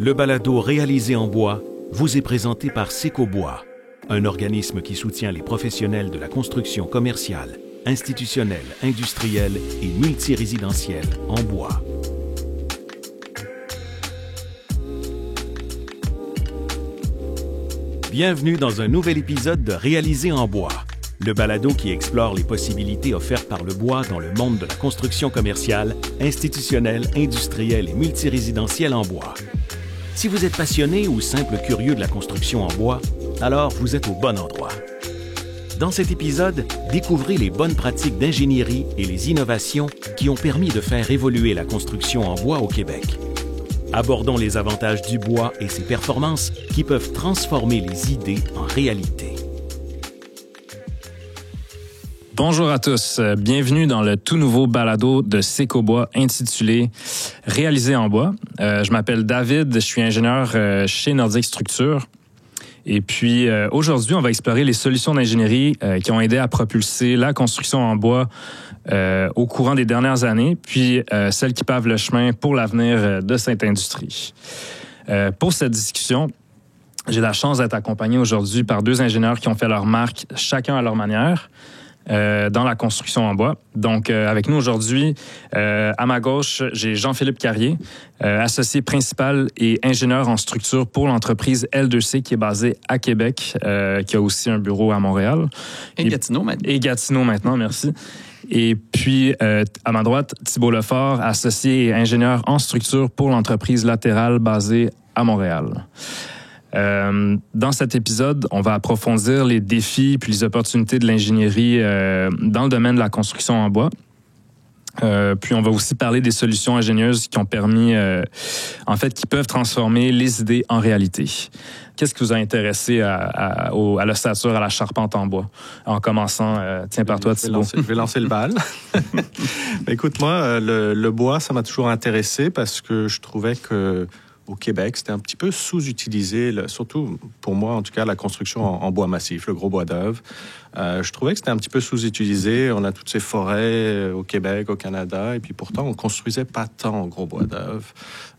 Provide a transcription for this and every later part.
Le balado réalisé en bois vous est présenté par Secobois, un organisme qui soutient les professionnels de la construction commerciale, institutionnelle, industrielle et multirésidentielle en bois. Bienvenue dans un nouvel épisode de Réalisé en bois, le balado qui explore les possibilités offertes par le bois dans le monde de la construction commerciale, institutionnelle, industrielle et multirésidentielle en bois. Si vous êtes passionné ou simple curieux de la construction en bois, alors vous êtes au bon endroit. Dans cet épisode, découvrez les bonnes pratiques d'ingénierie et les innovations qui ont permis de faire évoluer la construction en bois au Québec. Abordons les avantages du bois et ses performances qui peuvent transformer les idées en réalité. Bonjour à tous, bienvenue dans le tout nouveau balado de Secobois intitulé « Réalisé en bois ». Je m'appelle David, je suis ingénieur chez Nordic Structure. Et puis aujourd'hui, on va explorer les solutions d'ingénierie qui ont aidé à propulser la construction en bois au courant des dernières années, puis celles qui pavent le chemin pour l'avenir de cette industrie. Pour cette discussion, j'ai la chance d'être accompagné aujourd'hui par deux ingénieurs qui ont fait leur marque, chacun à leur manière, dans la construction en bois. Donc, avec nous aujourd'hui, à ma gauche, j'ai Jean-Philippe Carrier, associé principal et ingénieur en structure pour l'entreprise L2C qui est basée à Québec, qui a aussi un bureau à Montréal. Et Gatineau maintenant. Et Gatineau maintenant, merci. Et puis, à ma droite, Thibault Lefort, associé et ingénieur en structure pour l'entreprise Latérale basée à Montréal. Dans cet épisode, on va approfondir les défis puis les opportunités de l'ingénierie dans le domaine de la construction en bois. Puis on va aussi parler des solutions ingénieuses qui ont permis, qui peuvent transformer les idées en réalité. Qu'est-ce qui vous a intéressé à l'ossature, à la charpente en bois? En commençant, tiens par toi, Thibault. Je vais lancer le bal. Écoute, moi, le bois, ça m'a toujours intéressé parce que je trouvais que au Québec, c'était un petit peu sous-utilisé, surtout pour moi, en tout cas, la construction en bois massif, le gros bois d'œuvre. Je trouvais que c'était un petit peu sous-utilisé. On a toutes ces forêts au Québec, au Canada, et puis pourtant, on construisait pas tant en gros bois d'œuvre.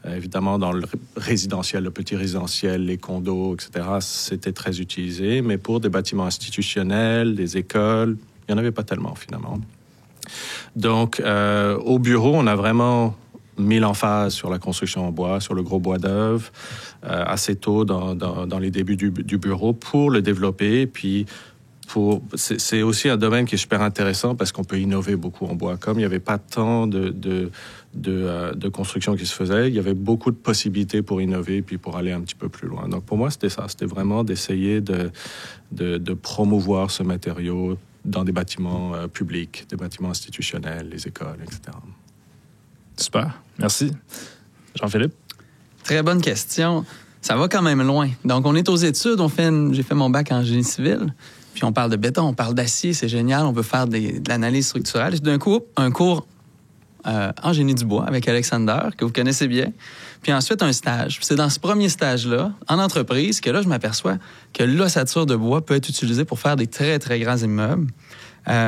Évidemment, dans le résidentiel, le petit résidentiel, les condos, etc., c'était très utilisé. Mais pour des bâtiments institutionnels, des écoles, il n'y en avait pas tellement, finalement. Donc, au bureau, on a vraiment mis l'emphase sur la construction en bois, sur le gros bois d'œuvre, assez tôt dans les débuts du bureau pour le développer. Puis, c'est aussi un domaine qui est super intéressant parce qu'on peut innover beaucoup en bois. Comme il n'y avait pas tant de construction qui se faisait, il y avait beaucoup de possibilités pour innover puis pour aller un petit peu plus loin. Donc, pour moi, c'était ça. C'était vraiment d'essayer de promouvoir ce matériau dans des bâtiments publics, des bâtiments institutionnels, les écoles, etc. Super, merci. Jean-Philippe? Très bonne question. Ça va quand même loin. Donc, on est aux études. J'ai fait mon bac en génie civil. Puis, on parle de béton, on parle d'acier. C'est génial. On peut faire de l'analyse structurelle. D'un coup, un cours en génie du bois avec Alexander, que vous connaissez bien. Puis ensuite, un stage. Puis c'est dans ce premier stage-là, en entreprise, que là, je m'aperçois que l'ossature de bois peut être utilisée pour faire des très, très grands immeubles.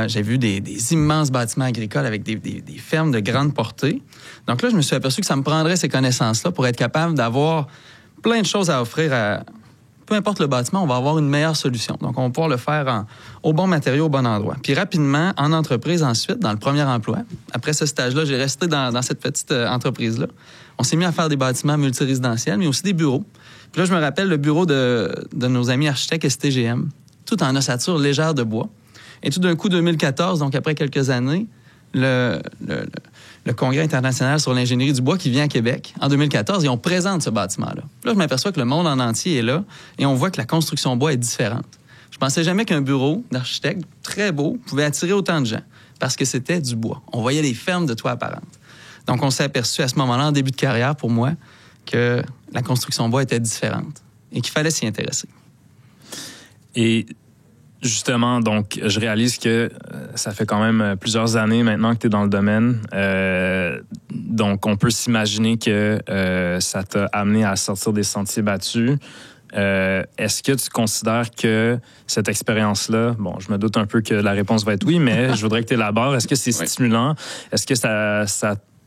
J'ai vu des immenses bâtiments agricoles avec des fermes de grande portée. Donc là, je me suis aperçu que ça me prendrait ces connaissances-là pour être capable d'avoir plein de choses à offrir à... Peu importe le bâtiment, on va avoir une meilleure solution. Donc, on va pouvoir le faire au bon matériau, au bon endroit. Puis rapidement, en entreprise ensuite, dans le premier emploi, après ce stage-là, j'ai resté dans cette petite entreprise-là. On s'est mis à faire des bâtiments multirésidentiels, mais aussi des bureaux. Puis là, je me rappelle le bureau de nos amis architectes STGM, tout en ossature légère de bois. Et tout d'un coup, 2014, donc après quelques années, le Congrès international sur l'ingénierie du bois qui vient à Québec, en 2014, et on présente ce bâtiment-là. Là, je m'aperçois que le monde en entier est là et on voit que la construction bois est différente. Je pensais jamais qu'un bureau d'architecte très beau pouvait attirer autant de gens parce que c'était du bois. On voyait les fermes de toits apparentes. Donc, on s'est aperçu à ce moment-là, en début de carrière pour moi, que la construction bois était différente et qu'il fallait s'y intéresser. Et justement, donc, je réalise que ça fait quand même plusieurs années maintenant que tu es dans le domaine. Donc, on peut s'imaginer que ça t'a amené à sortir des sentiers battus. Est-ce que tu considères que cette expérience-là, bon, je me doute un peu que la réponse va être oui, mais je voudrais que tu élabores. Est-ce que c'est stimulant? Est-ce que ça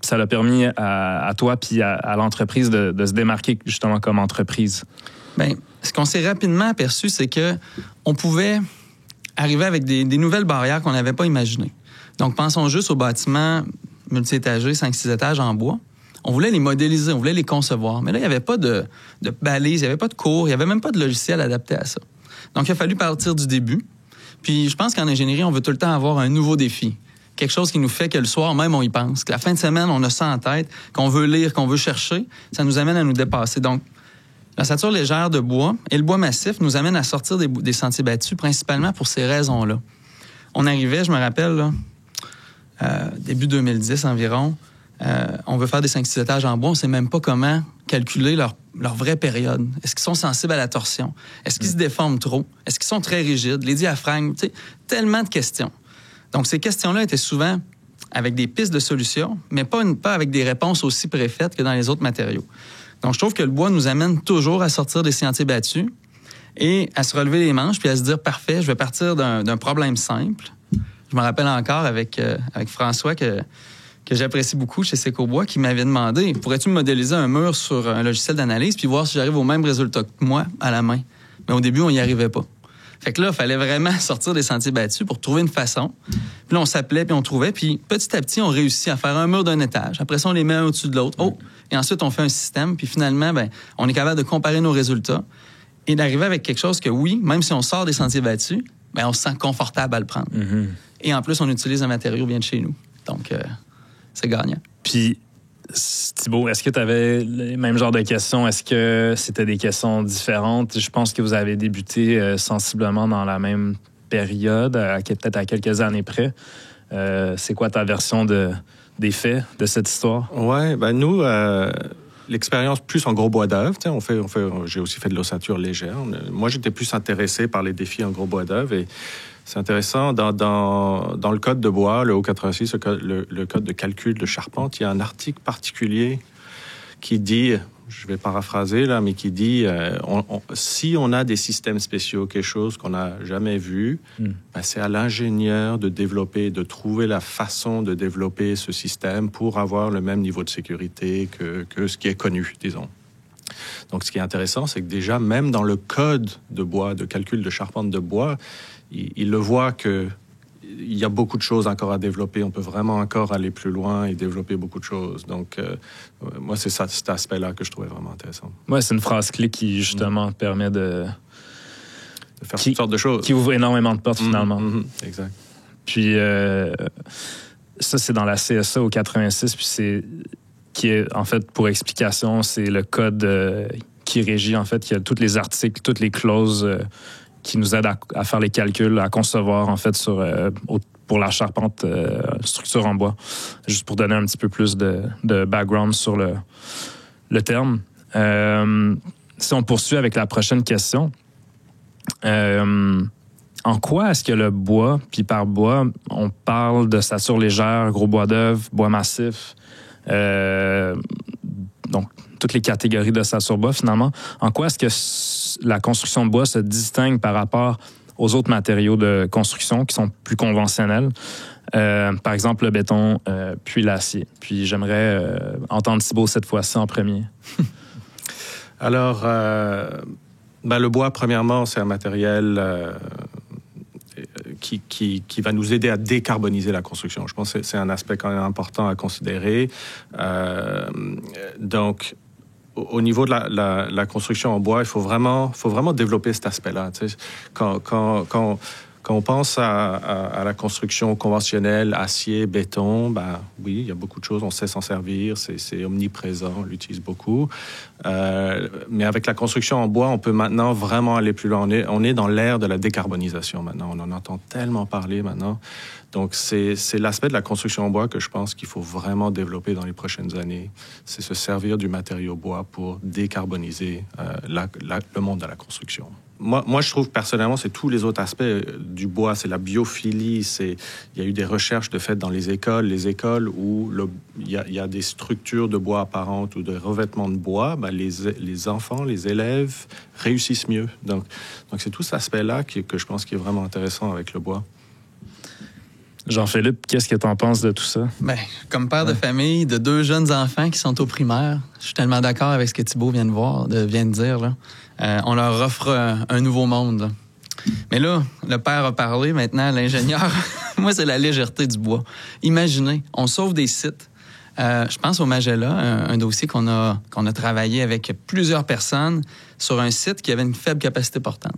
ça l'a permis à toi puis à l'entreprise de se démarquer justement comme entreprise? Bien, ce qu'on s'est rapidement aperçu, c'est que on pouvait arriver avec des nouvelles barrières qu'on n'avait pas imaginées. Donc, pensons juste aux bâtiments multi-étagés, 5-6 étages en bois. On voulait les modéliser, on voulait les concevoir. Mais là, il n'y avait pas de balises, il n'y avait pas de cours, il n'y avait même pas de logiciel adapté à ça. Donc, il a fallu partir du début. Puis, je pense qu'en ingénierie, on veut tout le temps avoir un nouveau défi. Quelque chose qui nous fait que le soir même, on y pense. Que la fin de semaine, on a ça en tête, qu'on veut lire, qu'on veut chercher. Ça nous amène à nous dépasser. Donc, l'ossature légère de bois et le bois massif nous amènent à sortir des sentiers battus, principalement pour ces raisons-là. On arrivait, je me rappelle, là, début 2010 environ, on veut faire des 5-6 étages en bois, on ne sait même pas comment calculer leur vraie période. Est-ce qu'ils sont sensibles à la torsion? Est-ce qu'ils se déforment trop? Est-ce qu'ils sont très rigides? Les diaphragmes, tu sais, tellement de questions. Donc, ces questions-là étaient souvent avec des pistes de solutions, mais pas avec des réponses aussi préfaites que dans les autres matériaux. Donc, je trouve que le bois nous amène toujours à sortir des sentiers battus et à se relever les manches puis à se dire, parfait, je vais partir d'un problème simple. Je me rappelle encore avec François que j'apprécie beaucoup chez Secobois, qui m'avait demandé, pourrais-tu me modéliser un mur sur un logiciel d'analyse puis voir si j'arrive au même résultat que moi à la main? Mais au début, on n'y arrivait pas. Fait que là, il fallait vraiment sortir des sentiers battus pour trouver une façon. Puis là, on s'appelait, puis on trouvait. Puis petit à petit, on réussit à faire un mur d'un étage. Après ça, on les met un au-dessus de l'autre. Oh! Et ensuite, on fait un système. Puis finalement, on est capable de comparer nos résultats et d'arriver avec quelque chose que, oui, même si on sort des sentiers battus, on se sent confortable à le prendre. Mm-hmm. Et en plus, on utilise un matériau bien de chez nous. Donc, c'est gagnant. Puis, Thibault, est-ce que tu avais les mêmes genres de questions? Est-ce que c'était des questions différentes? Je pense que vous avez débuté sensiblement dans la même période, peut-être à quelques années près. C'est quoi ta version des faits de cette histoire? Oui, nous, l'expérience plus en gros bois d'œuvre, j'ai aussi fait de l'ossature légère. Moi, j'étais plus intéressé par les défis en gros bois d'œuvre et c'est intéressant, dans le code de bois, le O86, le code de calcul de charpente, il y a un article particulier qui dit, je vais paraphraser là, mais qui dit, si on a des systèmes spéciaux, quelque chose qu'on n'a jamais vu, c'est à l'ingénieur de développer, de trouver la façon de développer ce système pour avoir le même niveau de sécurité que ce qui est connu, disons. Donc, ce qui est intéressant, c'est que déjà, même dans le code de bois, de calcul de charpente de bois, il le voit qu'il y a beaucoup de choses encore à développer. On peut vraiment encore aller plus loin et développer beaucoup de choses. Donc, moi, c'est ça, cet aspect-là que je trouvais vraiment intéressant. Ouais, c'est une phrase clé qui, justement, permet de faire toutes sortes de choses. Qui ouvre énormément de portes, finalement. Exact. Puis, ça, c'est dans la CSA au 86, puis qui est, en fait, pour explication, c'est le code qui régit, en fait, qui a tous les articles, toutes les clauses qui nous aident à faire les calculs, à concevoir, en fait, pour la charpente structure en bois. Juste pour donner un petit peu plus de background sur le terme. Si on poursuit avec la prochaine question, en quoi est-ce que le bois, puis par bois, on parle de ossature légère, gros bois d'œuvre, bois massif, donc toutes les catégories d'ossature bois, finalement. En quoi est-ce que la construction de bois se distingue par rapport aux autres matériaux de construction qui sont plus conventionnels? Par exemple, le béton, puis l'acier. Puis j'aimerais entendre Thibault cette fois-ci en premier. Alors, le bois, premièrement, c'est un matériel qui va nous aider à décarboniser la construction. Je pense que c'est un aspect quand même important à considérer. Donc, au niveau de la construction en bois, il faut vraiment développer cet aspect-là. Tu sais, quand on pense à la construction conventionnelle, acier, béton, oui, il y a beaucoup de choses, on sait s'en servir, c'est omniprésent, on l'utilise beaucoup. Mais avec la construction en bois, on peut maintenant vraiment aller plus loin. On est dans l'ère de la décarbonisation maintenant. On en entend tellement parler maintenant. Donc, c'est l'aspect de la construction en bois que je pense qu'il faut vraiment développer dans les prochaines années. C'est se servir du matériau bois pour décarboniser le monde de la construction. Moi, je trouve personnellement, c'est tous les autres aspects du bois. C'est la biophilie. Il y a eu des recherches de fait dans les écoles où il y a des structures de bois apparentes ou de revêtements de bois. Les enfants, les élèves réussissent mieux. Donc c'est tout cet aspect-là que je pense qui est vraiment intéressant avec le bois. Jean-Philippe, qu'est-ce que tu en penses de tout ça? Ben, comme père de famille, de 2 jeunes enfants qui sont au primaire, je suis tellement d'accord avec ce que Thibaut vient de dire. Là. On leur offre un nouveau monde. Là. Mais là, le père a parlé, maintenant l'ingénieur. Moi, c'est la légèreté du bois. Imaginez, on sauve des sites. Je pense au Magella, un dossier qu'on a travaillé avec plusieurs personnes sur un site qui avait une faible capacité portante.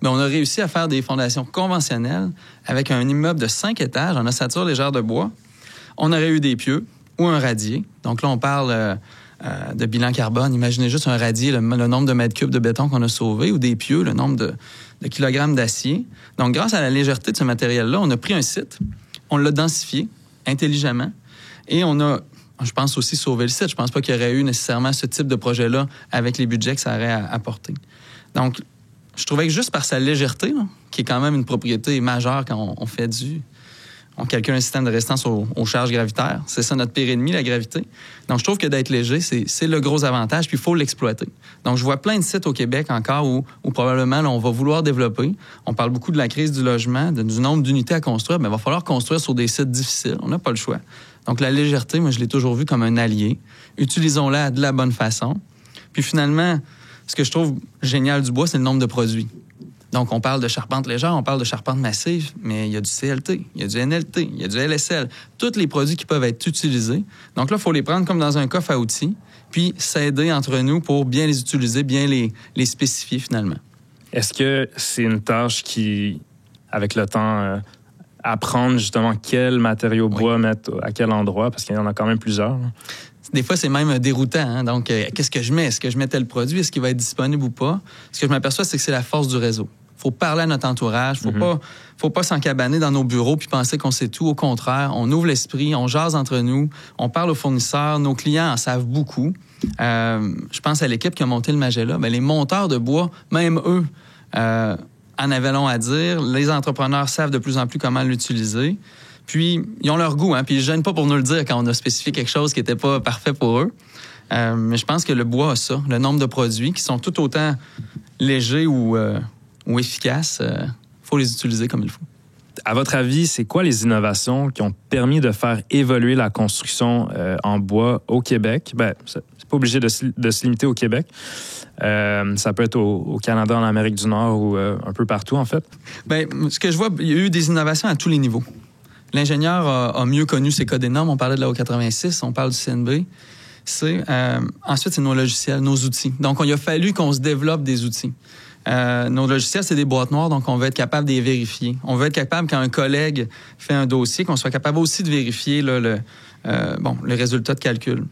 Mais on a réussi à faire des fondations conventionnelles avec un immeuble de 5 étages en ossature légère de bois. On aurait eu des pieux ou un radier. Donc là, on parle de bilan carbone. Imaginez juste un radier, le nombre de mètres cubes de béton qu'on a sauvé, ou des pieux, le nombre de kilogrammes d'acier. Donc, grâce à la légèreté de ce matériel-là, on a pris un site, on l'a densifié intelligemment et on a, je pense aussi, sauvé le site. Je pense pas qu'il y aurait eu nécessairement ce type de projet-là avec les budgets que ça aurait apporté. Donc, je trouvais que juste par sa légèreté, là, qui est quand même une propriété majeure quand on calcule un système de résistance aux charges gravitaires. C'est ça notre pire ennemi, la gravité. Donc, je trouve que d'être léger, c'est le gros avantage, puis il faut l'exploiter. Donc, je vois plein de sites au Québec encore où probablement là, on va vouloir développer. On parle beaucoup de la crise du logement, du nombre d'unités à construire, mais il va falloir construire sur des sites difficiles. On n'a pas le choix. Donc, la légèreté, moi, je l'ai toujours vu comme un allié. Utilisons-la de la bonne façon. Puis finalement, ce que je trouve génial du bois, c'est le nombre de produits. Donc, on parle de charpente légère, on parle de charpente massive, mais il y a du CLT, il y a du NLT, il y a du LSL, tous les produits qui peuvent être utilisés. Donc là, il faut les prendre comme dans un coffre à outils, puis s'aider entre nous pour bien les utiliser, bien les spécifier finalement. Est-ce que c'est une tâche qui, avec le temps, apprendre justement quel matériau bois mettre à quel endroit, parce qu'il y en a quand même plusieurs, là? Des fois, c'est même déroutant. Hein? Donc, qu'est-ce que je mets? Est-ce que je mets tel produit? Est-ce qu'il va être disponible ou pas? Ce que je m'aperçois, c'est que c'est la force du réseau. Faut parler à notre entourage. Faut pas s'encabaner dans nos bureaux puis penser qu'on sait tout. Au contraire, on ouvre l'esprit, on jase entre nous, on parle aux fournisseurs. Nos clients en savent beaucoup. Je pense à l'équipe qui a monté le Magella. Ben, les monteurs de bois, même eux, en avaient long à dire. Les entrepreneurs savent de plus en plus comment l'utiliser. Puis, ils ont leur goût, hein, puis ils ne gênent pas pour nous le dire quand on a spécifié quelque chose qui n'était pas parfait pour eux. Mais je pense que le bois a ça, le nombre de produits qui sont tout autant légers ou efficaces. Faut les utiliser comme il faut. À votre avis, c'est quoi les innovations qui ont permis de faire évoluer la construction en bois au Québec? Ben, c'est pas obligé de se limiter au Québec. Ça peut être au Canada, en Amérique du Nord ou un peu partout, en fait. Ben, ce que je vois, il y a eu des innovations à tous les niveaux. L'ingénieur a mieux connu ses codes et normes. On parlait de la O86, on parle du CNB. Ensuite, c'est nos logiciels, nos outils. Donc, il a fallu qu'on se développe des outils. Nos logiciels, c'est des boîtes noires, donc on veut être capable de les vérifier. On veut être capable, quand un collègue fait un dossier, qu'on soit capable aussi de vérifier le résultat de calcul.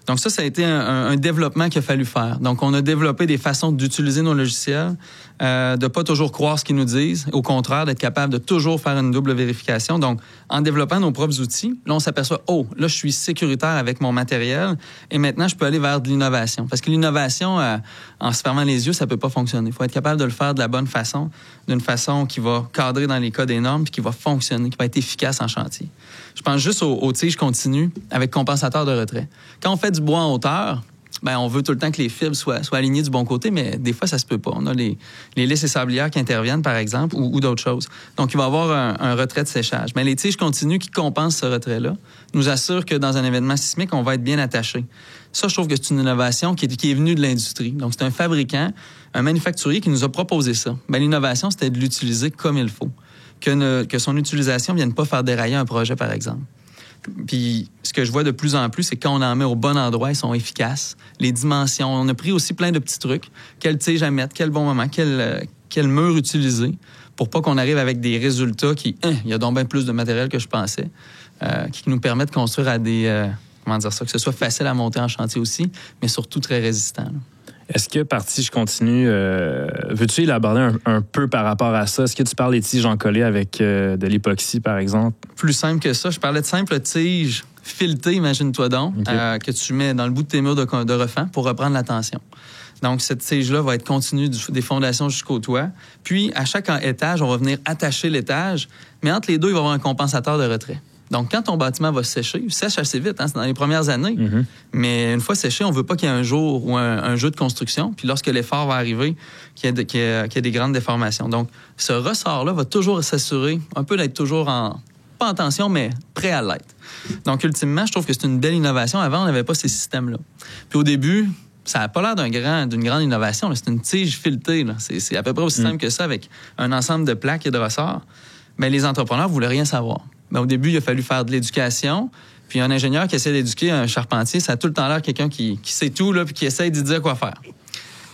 Donc ça a été un développement qu'il a fallu faire. Donc, on a développé des façons d'utiliser nos logiciels, de pas toujours croire ce qu'ils nous disent. Au contraire, d'être capable de toujours faire une double vérification. Donc, en développant nos propres outils, là, on s'aperçoit, là, je suis sécuritaire avec mon matériel et maintenant, je peux aller vers de l'innovation. Parce que l'innovation, en se fermant les yeux, ça peut pas fonctionner. Il faut être capable de le faire de la bonne façon, d'une façon qui va cadrer dans les codes et normes puis qui va fonctionner, qui va être efficace en chantier. Je pense juste aux tiges continues avec compensateur de retrait. Quand on fait du bois en hauteur, ben on veut tout le temps que les fibres soient alignées du bon côté, mais des fois, ça se peut pas. On a les lisses et sablières qui interviennent, par exemple, ou d'autres choses. Donc, il va y avoir un retrait de séchage. Mais les tiges continues qui compensent ce retrait-là nous assurent que dans un événement sismique, on va être bien attaché. Ça, je trouve que c'est une innovation qui est venue de l'industrie. Donc, c'est un fabricant, un manufacturier qui nous a proposé ça. Ben, l'innovation, c'était de l'utiliser comme il faut. Que son utilisation ne vienne pas faire dérailler un projet, par exemple. Puis, ce que je vois de plus en plus, c'est que quand on en met au bon endroit, ils sont efficaces. Les dimensions, on a pris aussi plein de petits trucs. Quelle tige à mettre, quel bon moment, quel mur utiliser pour pas qu'on arrive avec des résultats qui, il y a donc bien plus de matériel que je pensais, qui nous permettent de construire à des, que ce soit facile à monter en chantier aussi, mais surtout très résistant, là. Est-ce que, partie, je continue, veux-tu élaborer un peu par rapport à ça? Est-ce que tu parles des tiges encollées avec de l'époxy, par exemple? Plus simple que ça. Je parlais de simples tiges filetées, imagine-toi donc, okay. Que tu mets dans le bout de tes murs de refend pour reprendre la tension. Donc, cette tige-là va être continue des fondations jusqu'au toit. Puis, à chaque étage, on va venir attacher l'étage, mais entre les deux, il va y avoir un compensateur de retrait. Donc, quand ton bâtiment va sécher, il sèche assez vite, hein, c'est dans les premières années. Mm-hmm. Mais une fois séché, on veut pas qu'il y ait un jour ou un jeu de construction. Puis lorsque l'effort va arriver, qu'il y ait des grandes déformations. Donc, ce ressort-là va toujours s'assurer un peu d'être toujours pas en tension, mais prêt à l'être. Donc, ultimement, je trouve que c'est une belle innovation. Avant, on n'avait pas ces systèmes-là. Puis au début, ça n'a pas l'air d'une grande innovation. Là. C'est une tige filetée. Là. C'est à peu près aussi simple que ça, avec un ensemble de plaques et de ressorts. Mais les entrepreneurs ne voulaient rien savoir. Au début, il a fallu faire de l'éducation. Puis un ingénieur qui essaie d'éduquer un charpentier, ça a tout le temps l'air quelqu'un qui sait tout, là, puis qui essaie d'y dire quoi faire.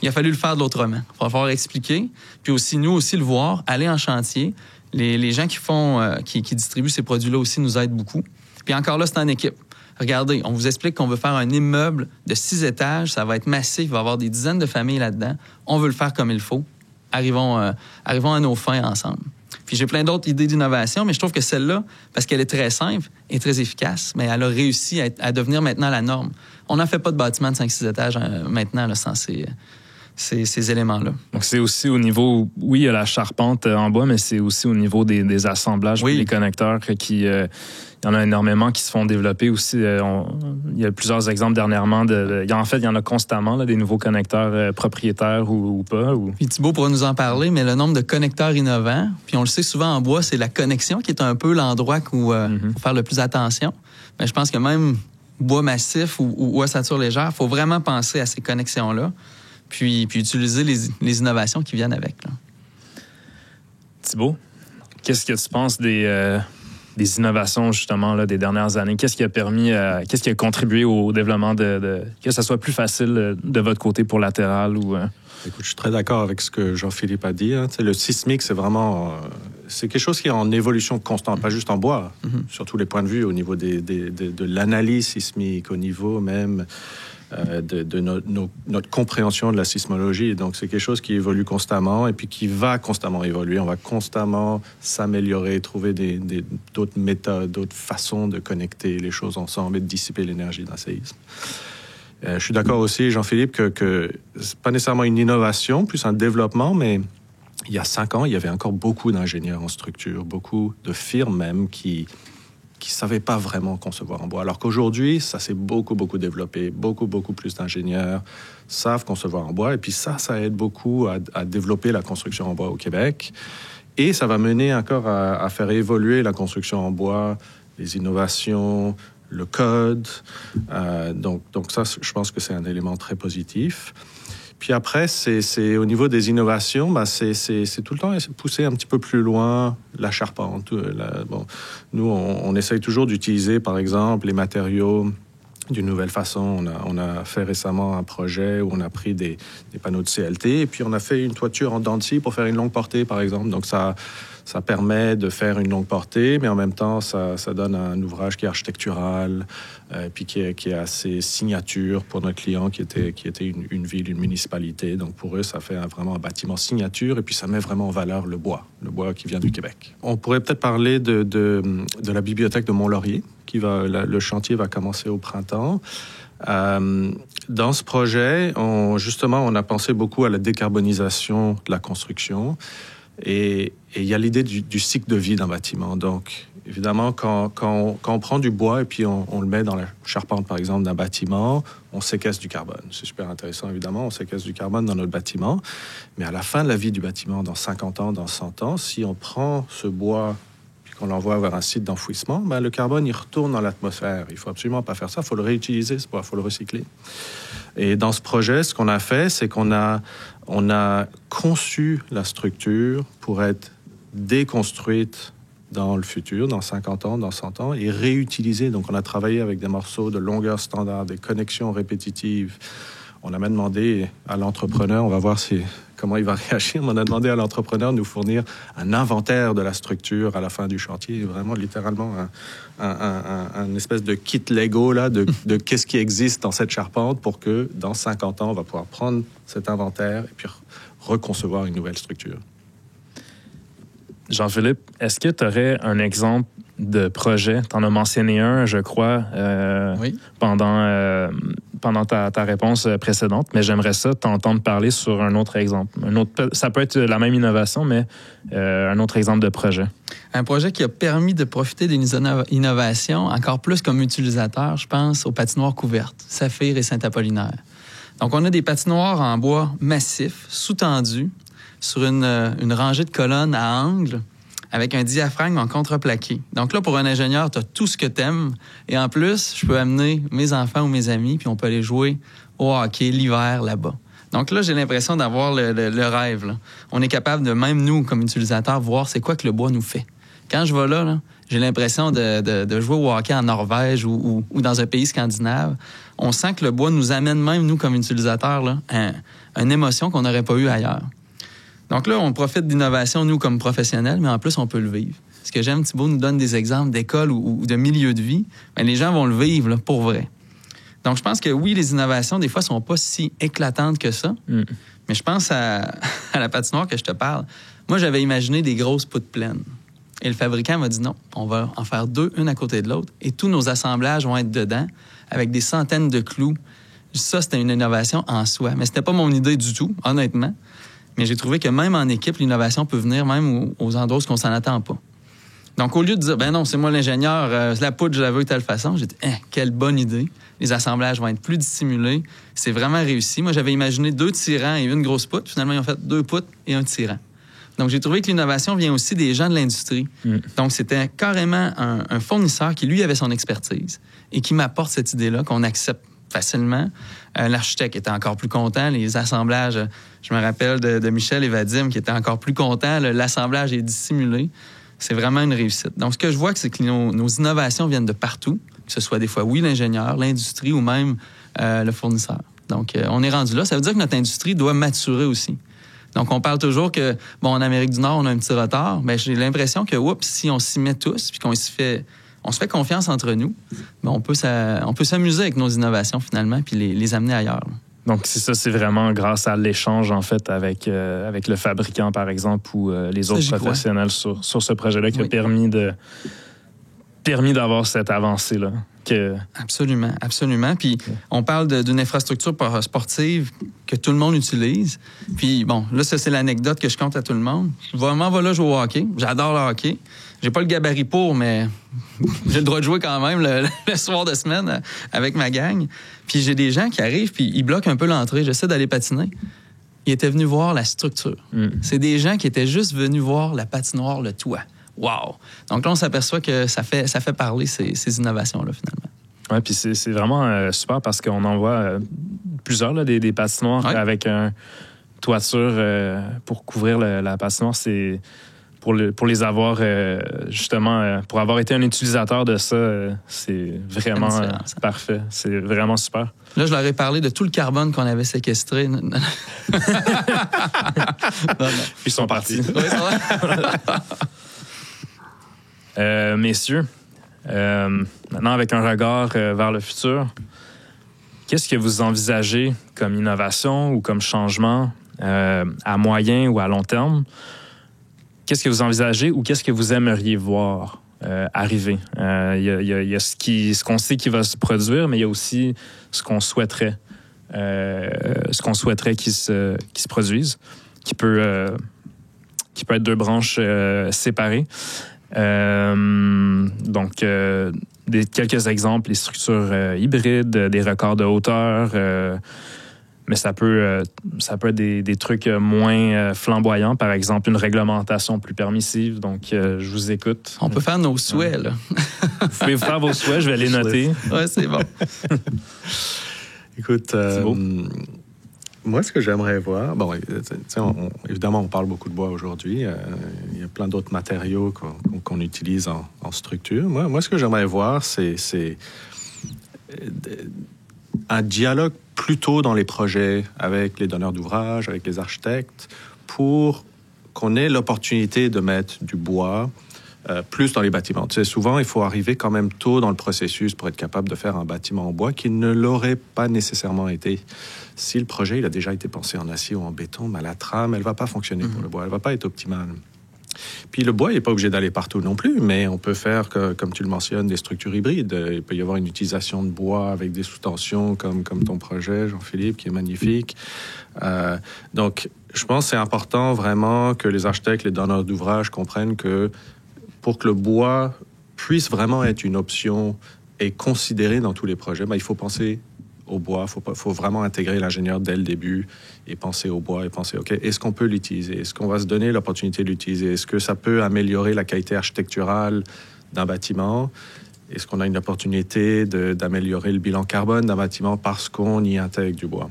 Il a fallu le faire de l'autrement. Il va falloir expliquer. Puis aussi, nous aussi, le voir, aller en chantier. Les gens qui distribuent ces produits-là aussi nous aident beaucoup. Puis encore là, c'est en équipe. Regardez, on vous explique qu'on veut faire un immeuble de 6 étages. Ça va être massif. Il va y avoir des dizaines de familles là-dedans. On veut le faire comme il faut. Arrivons à nos fins ensemble. Puis j'ai plein d'autres idées d'innovation, mais je trouve que celle-là, parce qu'elle est très simple et très efficace, mais elle a réussi à devenir maintenant la norme. On n'en fait pas de bâtiment de 5-6 étages maintenant là, sans ces éléments-là. Donc, c'est aussi au niveau, oui, il y a la charpente en bois, mais c'est aussi au niveau des assemblages, oui. Des connecteurs il y en a énormément qui se font développer aussi. Il y a plusieurs exemples dernièrement. Il y en a constamment, là, des nouveaux connecteurs propriétaires ou pas. Puis Thibault pourra nous en parler, mais le nombre de connecteurs innovants, puis on le sait souvent en bois, c'est la connexion qui est un peu l'endroit où faut faire le plus attention. Mais je pense que même bois massif ou ossature légère, il faut vraiment penser à ces connexions-là. Puis utiliser les innovations qui viennent avec. Là. Thibault, qu'est-ce que tu penses des innovations, justement, là, des dernières années? Qu'est-ce qui a contribué au développement que ça soit plus facile de votre côté pour latéral ou... Écoute, je suis très d'accord avec ce que Jean-Philippe a dit. Hein. Le sismique, c'est vraiment... c'est quelque chose qui est en évolution constante, pas juste en bois, sur tous les points de vue, au niveau de l'analyse sismique, au niveau même... de notre compréhension de la sismologie. Donc, c'est quelque chose qui évolue constamment et puis qui va constamment évoluer. On va constamment s'améliorer, trouver d'autres méthodes, d'autres façons de connecter les choses ensemble et de dissiper l'énergie d'un séisme. Je suis d'accord aussi, Jean-Philippe, que c'est pas nécessairement une innovation, plus un développement, mais il y a 5 ans, il y avait encore beaucoup d'ingénieurs en structure, beaucoup de firmes même qui savaient pas vraiment concevoir en bois. Alors qu'aujourd'hui, ça s'est beaucoup développé. Beaucoup plus d'ingénieurs savent concevoir en bois. Et puis ça aide beaucoup à développer la construction en bois au Québec. Et ça va mener encore à faire évoluer la construction en bois, les innovations, le code. Donc ça, je pense que c'est un élément très positif. Puis après, c'est au niveau des innovations, c'est tout le temps pousser un petit peu plus loin la charpente. Nous, on essaye toujours d'utiliser, par exemple, les matériaux d'une nouvelle façon. On a fait récemment un projet où on a pris des panneaux de CLT et puis on a fait une toiture en dents de scie pour faire une longue portée, par exemple. Donc ça permet de faire une longue portée, mais en même temps, ça donne un ouvrage qui est architectural, puis qui est assez signature pour notre client, qui était une ville, une municipalité. Donc pour eux, ça fait vraiment un bâtiment signature, et puis ça met vraiment en valeur le bois qui vient du Québec. On pourrait peut-être parler de la bibliothèque de Mont-Laurier, le chantier va commencer au printemps. Dans ce projet, on a pensé beaucoup à la décarbonisation de la construction. Et il y a l'idée du cycle de vie d'un bâtiment. Donc, évidemment, quand on prend du bois et puis on le met dans la charpente, par exemple, d'un bâtiment, on séquestre du carbone. C'est super intéressant, évidemment. On séquestre du carbone dans notre bâtiment. Mais à la fin de la vie du bâtiment, dans 50 ans, dans 100 ans, si on prend ce bois puis qu'on l'envoie vers un site d'enfouissement, le carbone, il retourne dans l'atmosphère. Il ne faut absolument pas faire ça. Il faut le réutiliser, ce bois. Il faut le recycler. Et dans ce projet, ce qu'on a fait, c'est qu'on a conçu la structure pour être déconstruite dans le futur, dans 50 ans, dans 100 ans, et réutilisée. Donc, on a travaillé avec des morceaux de longueur standard, des connexions répétitives. On a même demandé à l'entrepreneur, on va voir comment il va réagir, mais on a demandé à l'entrepreneur de nous fournir un inventaire de la structure à la fin du chantier, vraiment littéralement un espèce de kit Lego là, de qu'est-ce qui existe dans cette charpente pour que dans 50 ans, on va pouvoir prendre cet inventaire et puis reconcevoir une nouvelle structure. Jean-Philippe, est-ce que tu aurais un exemple de projet? Tu en as mentionné un, je crois, oui. pendant ta réponse précédente, mais j'aimerais ça t'entendre parler sur un autre exemple. Ça peut être la même innovation, mais un autre exemple de projet. Un projet qui a permis de profiter d'une innovation, encore plus comme utilisateur, je pense aux patinoires couvertes, Saphir et Saint-Apollinaire. Donc, on a des patinoires en bois massif, sous-tendus, sur une rangée de colonnes à angle, avec un diaphragme en contreplaqué. Donc là, pour un ingénieur, tu as tout ce que tu aimes. Et en plus, je peux amener mes enfants ou mes amis, puis on peut aller jouer au hockey l'hiver là-bas. Donc là, j'ai l'impression d'avoir le rêve. Là. On est capable de, même nous, comme utilisateurs, voir c'est quoi que le bois nous fait. Quand je vais là, j'ai l'impression de jouer au hockey en Norvège ou dans un pays scandinave. On sent que le bois nous amène même, nous, comme utilisateurs, là, une émotion qu'on n'aurait pas eue ailleurs. Donc là, on profite d'innovation, nous, comme professionnels, mais en plus, on peut le vivre. Ce que j'aime, Thibaut nous donne des exemples d'écoles ou de milieux de vie. Bien, les gens vont le vivre là, pour vrai. Donc, je pense que oui, les innovations, des fois, sont pas si éclatantes que ça. Mais je pense à la patinoire que je te parle. Moi, j'avais imaginé des grosses poutres pleines. Et le fabricant m'a dit non, on va en faire 2, une à côté de l'autre. Et tous nos assemblages vont être dedans, avec des centaines de clous. Ça, c'était une innovation en soi. Mais c'était pas mon idée du tout, honnêtement. Mais j'ai trouvé que même en équipe, l'innovation peut venir même aux endroits où on s'en attend pas. Donc, au lieu de dire, ben non, c'est moi l'ingénieur, la poudre, je la veux de telle façon, j'ai dit, quelle bonne idée. Les assemblages vont être plus dissimulés. C'est vraiment réussi. Moi, j'avais imaginé 2 tirants et une grosse poutre. Finalement, ils ont fait 2 poutres et un tirant. Donc, j'ai trouvé que l'innovation vient aussi des gens de l'industrie. Donc, c'était carrément un fournisseur qui, lui, avait son expertise et qui m'apporte cette idée-là qu'on accepte facilement. L'architecte était encore plus content. Les assemblages, je me rappelle de Michel et Vadim qui étaient encore plus contents. L'assemblage est dissimulé. C'est vraiment une réussite. Donc, ce que je vois, c'est que nos innovations viennent de partout, que ce soit des fois, oui, l'ingénieur, l'industrie ou même le fournisseur. Donc, on est rendu là. Ça veut dire que notre industrie doit maturer aussi. Donc, on parle toujours que, bon, en Amérique du Nord, on a un petit retard. Bien, j'ai l'impression que, si on s'y met tous puis qu'on se fait confiance entre nous, bien, on peut s'amuser avec nos innovations, finalement, puis les amener ailleurs. Là. Donc, c'est ça, c'est vraiment grâce à l'échange, en fait, avec le fabricant, par exemple, ou les autres professionnels sur ce projet-là qui a permis d'avoir cette avancée-là. Absolument, absolument. Puis, on parle d'une infrastructure sportive que tout le monde utilise. Puis, bon, là, ça, c'est l'anecdote que je compte à tout le monde. Je vais là jouer au hockey. J'adore le hockey. J'ai pas le gabarit pour, mais j'ai le droit de jouer quand même le soir de semaine avec ma gang. Puis j'ai des gens qui arrivent, puis ils bloquent un peu l'entrée. J'essaie d'aller patiner. Ils étaient venus voir la structure. C'est des gens qui étaient juste venus voir la patinoire, le toit. Wow! Donc là, on s'aperçoit que ça fait parler ces innovations-là, finalement. Oui, puis c'est vraiment super parce qu'on en voit plusieurs, là, des patinoires avec une toiture pour couvrir la patinoire. C'est pour les avoir, justement, pour avoir été un utilisateur de ça, c'est vraiment parfait. C'est vraiment super. Là, je leur ai parlé de tout le carbone qu'on avait séquestré. Non. Ils sont partis. Messieurs, maintenant, avec un regard vers le futur, qu'est-ce que vous envisagez comme innovation ou comme changement à moyen ou à long terme? Qu'est-ce que vous envisagez ou qu'est-ce que vous aimeriez voir arriver? Il y a ce qu'on sait qui va se produire, mais il y a aussi ce qu'on souhaiterait. Qu'il se produise, qui peut être 2 branches séparées. Donc, quelques exemples, les structures hybrides, des records de hauteur, mais ça peut être des trucs moins flamboyants, par exemple une réglementation plus permissive. Donc, je vous écoute. On peut faire nos souhaits, là. Vous pouvez faire vos souhaits, je vais les noter. Oui, c'est bon. Écoute, moi, ce que j'aimerais voir, bon, évidemment, on parle beaucoup de bois aujourd'hui. Il y a plein d'autres matériaux qu'on utilise en structure. Moi, ce que j'aimerais voir, c'est un dialogue plutôt dans les projets avec les donneurs d'ouvrage, avec les architectes, pour qu'on ait l'opportunité de mettre du bois plus dans les bâtiments. Tu sais, souvent, il faut arriver quand même tôt dans le processus pour être capable de faire un bâtiment en bois qui ne l'aurait pas nécessairement été. Si le projet il a déjà été pensé en acier ou en béton, mais la trame, elle ne va pas fonctionner pour le bois, elle ne va pas être optimale. Puis le bois, il n'est pas obligé d'aller partout non plus, mais on peut faire, comme tu le mentionnes, des structures hybrides. Il peut y avoir une utilisation de bois avec des sous-tensions, comme ton projet, Jean-Philippe, qui est magnifique. Donc, je pense que c'est important vraiment que les architectes, les donneurs d'ouvrage comprennent que pour que le bois puisse vraiment être une option et considéré dans tous les projets, il faut penser au bois. Faut vraiment intégrer l'ingénieur dès le début et penser au bois et penser, OK, est-ce qu'on peut l'utiliser? Est-ce qu'on va se donner l'opportunité de l'utiliser? Est-ce que ça peut améliorer la qualité architecturale d'un bâtiment? Est-ce qu'on a une opportunité d'améliorer le bilan carbone d'un bâtiment parce qu'on y intègre du bois?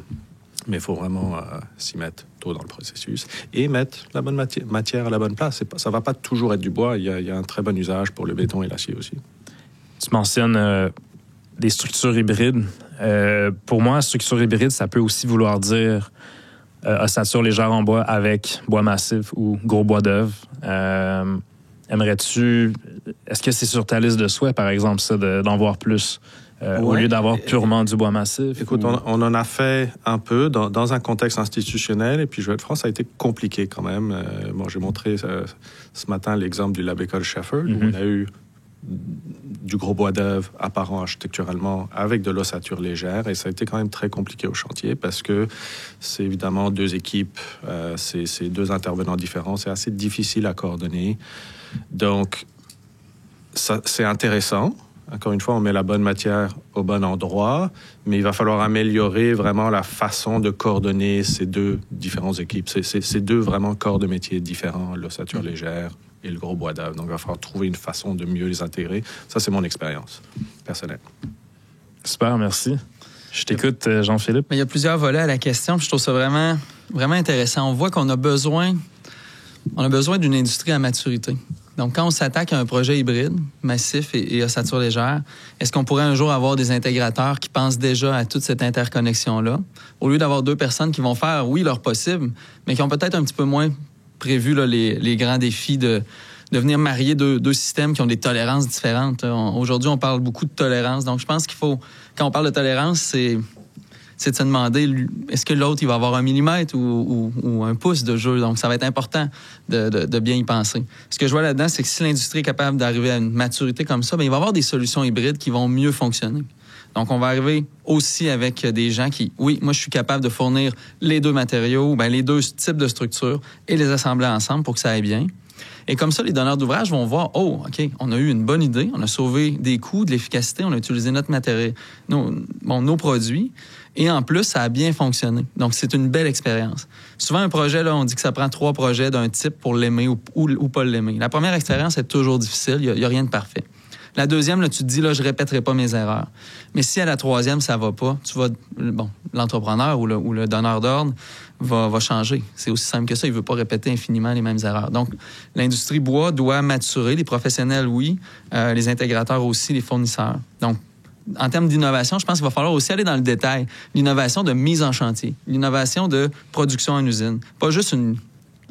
Mais il faut vraiment s'y mettre tôt dans le processus et mettre la bonne matière à la bonne place. Ça ne va pas toujours être du bois. Il y a un très bon usage pour le béton et l'acier aussi. Tu mentionnes des structures hybrides. Pour moi, structure hybride, ça peut aussi vouloir dire ossature légère en bois avec bois massif ou gros bois d'œuvre. Est-ce que c'est sur ta liste de souhaits, par exemple, ça, d'en voir plus, au lieu d'avoir purement du bois massif? Écoute, on en a fait un peu dans un contexte institutionnel, et puis je vais être franc, ça a été compliqué quand même. J'ai montré ce matin l'exemple du Lab École Shepherd, où on a eu du gros bois d'œuvre apparent architecturalement avec de l'ossature légère, et ça a été quand même très compliqué au chantier parce que c'est évidemment deux équipes, c'est deux intervenants différents, c'est assez difficile à coordonner. Donc, ça, c'est intéressant. Encore une fois, on met la bonne matière au bon endroit, mais il va falloir améliorer vraiment la façon de coordonner ces deux différentes équipes. C'est deux vraiment corps de métier différents, l'ossature légère et le gros bois d'œuvre. Donc, il va falloir trouver une façon de mieux les intégrer. Ça, c'est mon expérience personnelle. Super, merci. Je t'écoute, Jean-Philippe. Mais il y a plusieurs volets à la question, puis je trouve ça vraiment, vraiment intéressant. On voit qu'on a besoin d'une industrie à maturité. Donc, quand on s'attaque à un projet hybride, massif et ossature légère, est-ce qu'on pourrait un jour avoir des intégrateurs qui pensent déjà à toute cette interconnexion-là, au lieu d'avoir deux personnes qui vont faire, oui, leur possible, mais qui ont peut-être un petit peu moins prévu là, les grands défis de venir marier deux systèmes qui ont des tolérances différentes. Aujourd'hui, on parle beaucoup de tolérance. Donc, je pense qu'il faut, quand on parle de tolérance, c'est de se demander, est-ce que l'autre, il va avoir 1 millimètre ou 1 pouce de jeu? Donc, ça va être important de bien y penser. Ce que je vois là-dedans, c'est que si l'industrie est capable d'arriver à une maturité comme ça, bien, il va y avoir des solutions hybrides qui vont mieux fonctionner. Donc, on va arriver aussi avec des gens qui, oui, moi, je suis capable de fournir les deux matériaux, bien, les deux types de structures et les assembler ensemble pour que ça aille bien. Et comme ça, les donneurs d'ouvrage vont voir, oh, OK, on a eu une bonne idée, on a sauvé des coûts, de l'efficacité, on a utilisé notre matériel, nos produits, et en plus, ça a bien fonctionné. Donc, c'est une belle expérience. Souvent, un projet, là, on dit que ça prend 3 projets d'un type pour l'aimer ou pas l'aimer. La première expérience est toujours difficile, il y a rien de parfait. La deuxième, là, tu te dis, là, je répéterai pas mes erreurs. Mais si à la troisième, ça va pas, l'entrepreneur ou le donneur d'ordre va changer. C'est aussi simple que ça. Il veut pas répéter infiniment les mêmes erreurs. Donc, l'industrie bois doit maturer. Les professionnels, oui. Les intégrateurs aussi, les fournisseurs. Donc, en termes d'innovation, je pense qu'il va falloir aussi aller dans le détail. L'innovation de mise en chantier. L'innovation de production en usine. Pas juste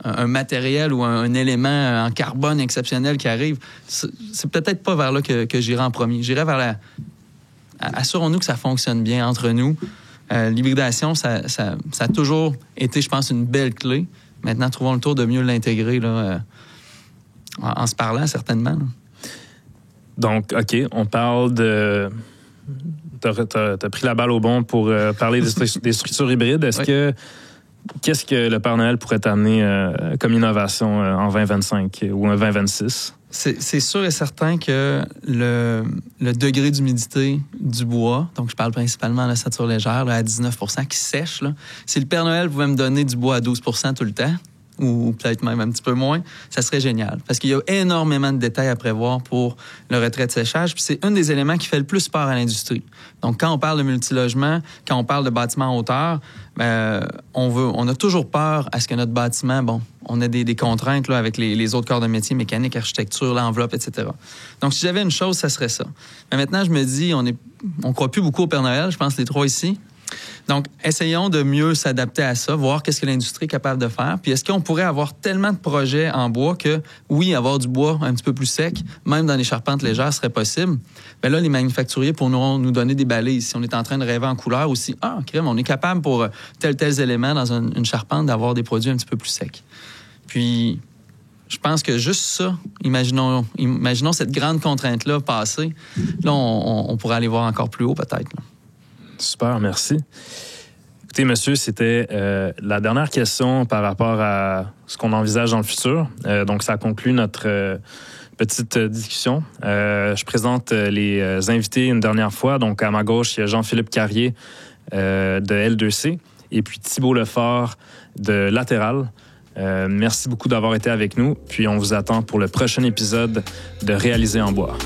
un matériel ou un élément en carbone exceptionnel qui arrive. C'est peut-être pas vers là que j'irai en premier. J'irai vers assurons-nous que ça fonctionne bien entre nous. L'hybridation, ça a toujours été, je pense, une belle clé. Maintenant, trouvons le tour de mieux l'intégrer là, en se parlant, certainement. Là. Donc, OK, on parle de... T'as pris la balle au bon pour parler des structures hybrides. Qu'est-ce que le Père Noël pourrait t'amener comme innovation en 2025 ou en 2026? C'est sûr et certain que le degré d'humidité du bois, donc je parle principalement de l'ossature légère, là, à 19 % qui sèche, là, si le Père Noël pouvait me donner du bois à 12 % tout le temps, ou peut-être même un petit peu moins, ça serait génial. Parce qu'il y a énormément de détails à prévoir pour le retrait de séchage, puis c'est un des éléments qui fait le plus peur à l'industrie. Donc, quand on parle de multilogement, quand on parle de bâtiment en hauteur, on a toujours peur à ce que notre bâtiment, on a des contraintes là, avec les autres corps de métier, mécanique, architecture, l'enveloppe, etc. Donc, si j'avais une chose, ça serait ça. Mais maintenant, je me dis, on croit plus beaucoup au Père Noël, je pense les trois ici. Donc, essayons de mieux s'adapter à ça, voir qu'est-ce que l'industrie est capable de faire. Puis, est-ce qu'on pourrait avoir tellement de projets en bois que, oui, avoir du bois un petit peu plus sec, même dans les charpentes légères, serait possible. Bien là, les manufacturiers pourront nous donner des balises. Si on est en train de rêver en couleur aussi, crème, on est capable pour tels éléments dans une charpente d'avoir des produits un petit peu plus secs. Puis, je pense que juste ça, imaginons cette grande contrainte-là passer. Là, on pourrait aller voir encore plus haut peut-être, là. Super, merci. Écoutez, monsieur, c'était la dernière question par rapport à ce qu'on envisage dans le futur. Donc, ça conclut notre petite discussion. Je présente les invités une dernière fois. Donc, à ma gauche, il y a Jean-Philippe Carrier, de L2C et puis Thibault Lefort de Latéral. Merci beaucoup d'avoir été avec nous. Puis on vous attend pour le prochain épisode de Réaliser en bois.